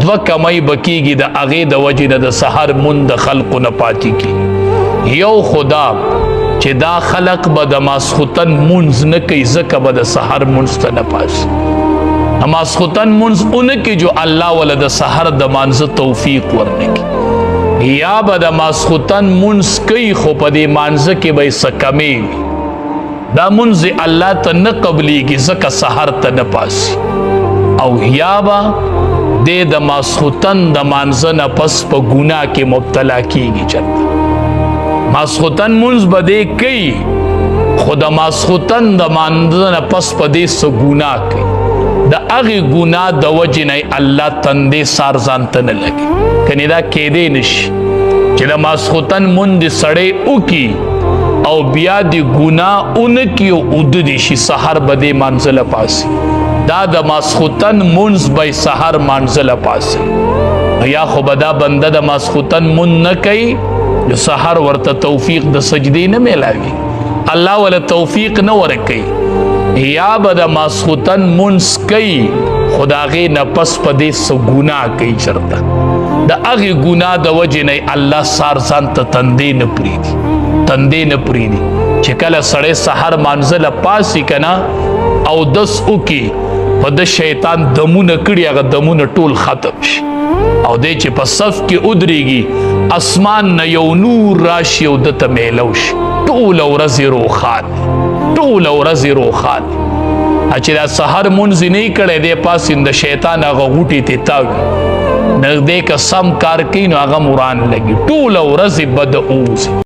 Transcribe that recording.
دوه کمای بکیږي د هغې د وجې نه د سحر مونځ د خلقو نه پاتې کېږي. یو خدا چې دا خلق به د ماسخوتن مونځ نه کوي ځکه به د سحر مونځ ته نه پاسي. ماسخوتن مونځ اونه کې جو الله ولا د سحر د مانځه توفیق ورنکړي، یا به د ماسخوتن مونځ کوي خو په دې مانځه کې به یې څه کمې وي، دا مونځ الله ته نه قبلیږي ځکه سحر ته نه پاسي. او یا به دې د ماسخوتن د مانځه نه پس په ګناه کې مبتلا کېږي. چېرته ماسخوتن مونځ به دې کوي خو د ماسخوتن د مانځه نه پس په دې څه ګناه کوي، د هغې ګناه د وجې نه الله تندې سار ځان ته نه لګي. کنې دا کېدی نشي چې د ماسخوتن مونځ دې سړی وکړي او بیا دې ګناه ونه کړي او اوده دې شي، سحر به دې مانځله پاسي. دا د ماسخوتن مونځ به یې سحر مانځله پاسي. یا خو به دا بنده د ماسخوتن مونځ نه کوي جو سحر ورته توفیق د سجدې نه میلاوي، الله ولا توفیق نه ورکوي. یا به د ماسخوتن مونځ کوي خو د هغې نه پس په دې څه ګناه کوي، چېرته د هغې ګناه د وجې نه الله سار ځان ته تندې نه پرېږدي، تندې نه پرېږدي. چې کله سړی سحر مانځله پاسي که نه اودس وکړي په د شیطان دمونه کړي هغه دمونه ټول ختم شي، او دی چې په صف کې ودرېږي اسمان نه یو نور راشي او ده ته میلو شي، ټوله ورځ یې روښانه، ټوله ورځ یې روښانه. چې دا سحر مونځ یې نه یې کړی دی پاسین د شیطان هغه غوټې تې تاوي نږدې که سم کار کوي نو هغه مران لګي، ټوله ورځ یې بد اوځي.